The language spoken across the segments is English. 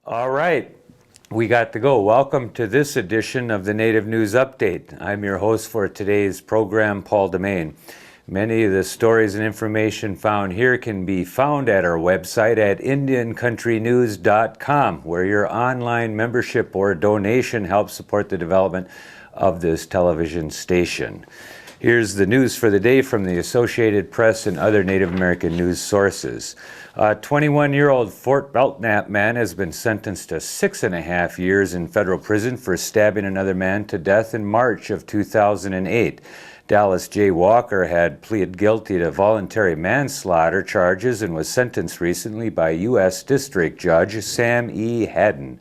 All right, we got to go. Welcome to this edition of the Native News Update. I'm your host for today's program, Paul Demain. Many of the stories and information found here can be found at our website at IndianCountryNews.com, where your online membership or donation helps support the development of this television station. Here's the news for the day from the Associated Press and other Native American news sources. A 21-year-old Fort Belknap man has been sentenced to 6.5 years in federal prison for stabbing another man to death in March of 2008. Dallas J. Walker had pleaded guilty to voluntary manslaughter charges and was sentenced recently by U.S. District Judge Sam E. Haddon.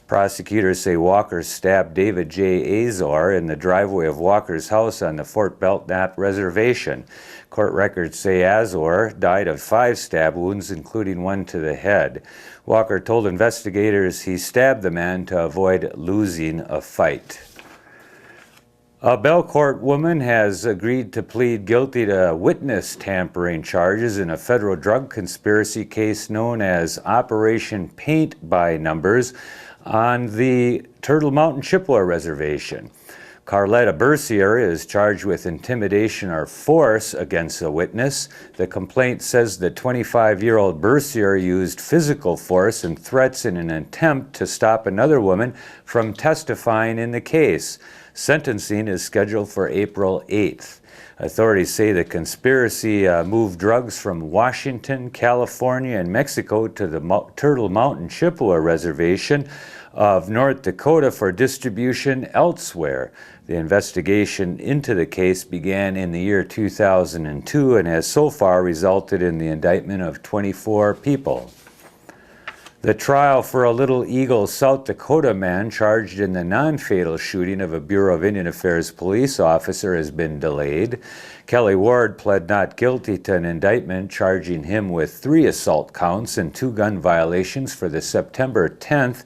Prosecutors say Walker stabbed David J. Azor in the driveway of Walker's house on the Fort Belknap Reservation. Court records say Azor died of 5 stab wounds, including one to the head. Walker told investigators he stabbed the man to avoid losing a fight. A Belcourt woman has agreed to plead guilty to witness tampering charges in a federal drug conspiracy case known as Operation Paint by Numbers on the Turtle Mountain Chippewa Reservation. Carletta Bercier is charged with intimidation or force against a witness. The complaint says the 25-year-old Bercier used physical force and threats in an attempt to stop another woman from testifying in the case. Sentencing is scheduled for April 8th. Authorities say the conspiracy moved drugs from Washington, California, and Mexico to the Turtle Mountain Chippewa Reservation of North Dakota for distribution elsewhere. The investigation into the case began in the year 2002 and has so far resulted in the indictment of 24 people. The trial for a Little Eagle, South Dakota man charged in the non-fatal shooting of a Bureau of Indian Affairs police officer has been delayed. Kelly Ward pled not guilty to an indictment charging him with 3 assault counts and 2 gun violations for the September 10th,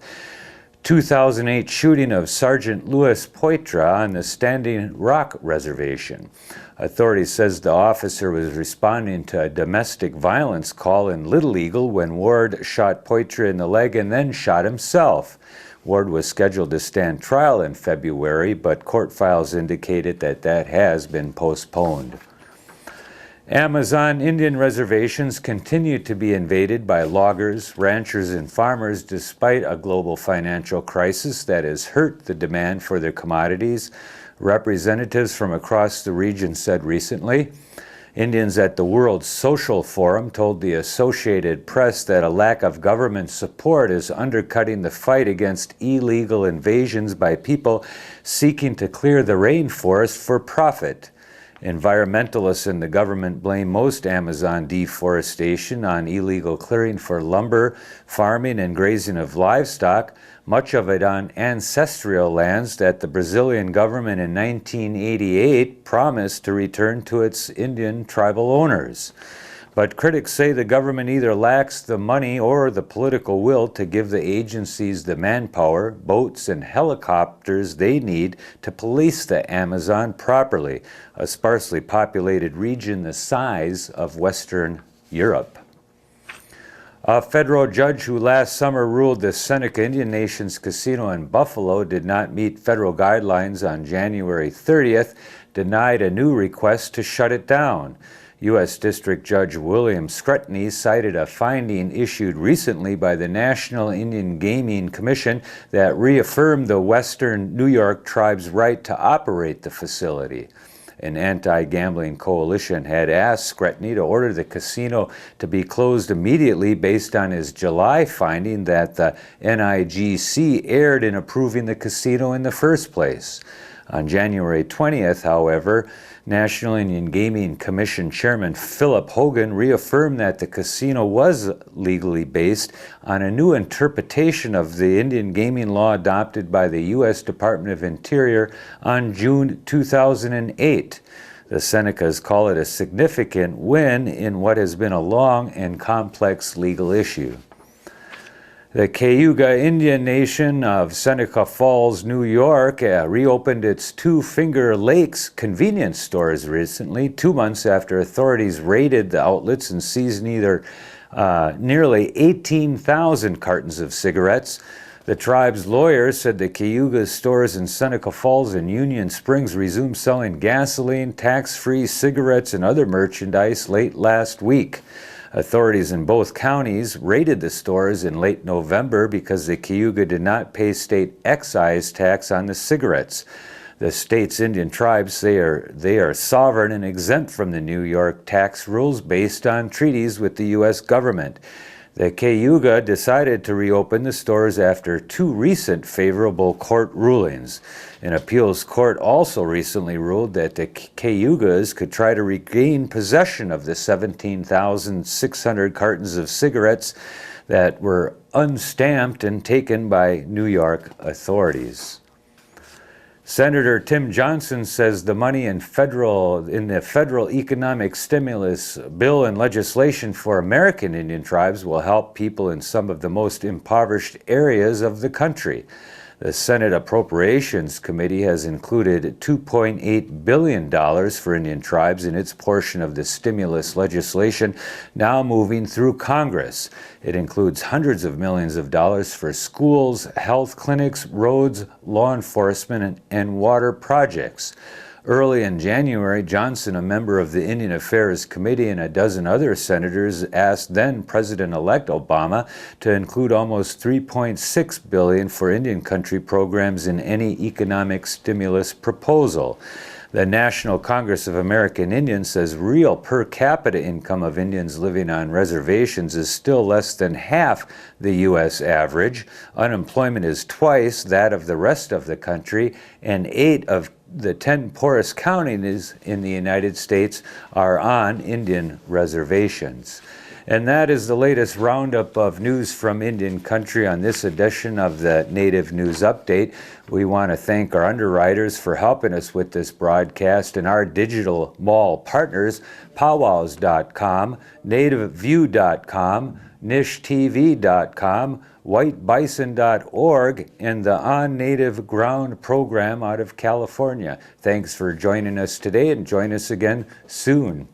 2008 shooting of Sergeant Louis Poitra on the Standing Rock Reservation. Authorities says the officer was responding to a domestic violence call in Little Eagle when Ward shot Poitra in the leg and then shot himself. Ward was scheduled to stand trial in February, but court files indicated that has been postponed. Amazon Indian reservations continue to be invaded by loggers, ranchers, and farmers despite a global financial crisis that has hurt the demand for their commodities, representatives from across the region said recently. Indians at the World Social Forum told the Associated Press that a lack of government support is undercutting the fight against illegal invasions by people seeking to clear the rainforest for profit. Environmentalists and the government blame most Amazon deforestation on illegal clearing for lumber, farming, and grazing of livestock, much of it on ancestral lands that the Brazilian government in 1988 promised to return to its Indian tribal owners. But critics say the government either lacks the money or the political will to give the agencies the manpower, boats, and helicopters they need to police the Amazon properly, a sparsely populated region the size of Western Europe. A federal judge who last summer ruled the Seneca Indian Nations Casino in Buffalo did not meet federal guidelines on January 30th, denied a new request to shut it down. U.S. District Judge William Scrutiny cited a finding issued recently by the National Indian Gaming Commission that reaffirmed the Western New York tribe's right to operate the facility. An anti-gambling coalition had asked Scrutiny to order the casino to be closed immediately based on his July finding that the NIGC erred in approving the casino in the first place. On January 20th, however, National Indian Gaming Commission Chairman Philip Hogan reaffirmed that the casino was legally based on a new interpretation of the Indian gaming law adopted by the U.S. Department of Interior on June 2008. The Senecas call it a significant win in what has been a long and complex legal issue. The Cayuga Indian Nation of Seneca Falls, New York, reopened its Two Finger Lakes convenience stores recently, 2 months after authorities raided the outlets and seized neither nearly 18,000 cartons of cigarettes. The tribe's lawyers said the Cayuga stores in Seneca Falls and Union Springs resumed selling gasoline, tax-free cigarettes, and other merchandise late last week. Authorities in both counties raided the stores in late November because the Cayuga did not pay state excise tax on the cigarettes. The state's Indian tribes say they are sovereign and exempt from the New York tax rules based on treaties with the U.S. government. The Cayuga decided to reopen the stores after 2 recent favorable court rulings. An appeals court also recently ruled that the Cayugas could try to regain possession of the 17,600 cartons of cigarettes that were unstamped and taken by New York authorities. Senator Tim Johnson says the money in the federal economic stimulus bill and legislation for American Indian tribes will help people in some of the most impoverished areas of the country. The Senate Appropriations Committee has included $2.8 billion for Indian tribes in its portion of the stimulus legislation now moving through Congress. It includes hundreds of millions of dollars for schools, health clinics, roads, law enforcement, and water projects. Early in January, Johnson, a member of the Indian Affairs Committee, and a dozen other senators asked then-President-elect Obama to include almost $3.6 billion for Indian country programs in any economic stimulus proposal. The National Congress of American Indians says real per capita income of Indians living on reservations is still less than half the U.S. average. Unemployment is twice that of the rest of the country, and 8 of the 10 poorest counties in the United States are on Indian reservations. And that is the latest roundup of news from Indian country on this edition of the Native News Update. We want to thank our underwriters for helping us with this broadcast and our digital mall partners, powwows.com, nativeview.com, nishtv.com, whitebison.org, and the On Native Ground program out of California. Thanks for joining us today, and join us again soon.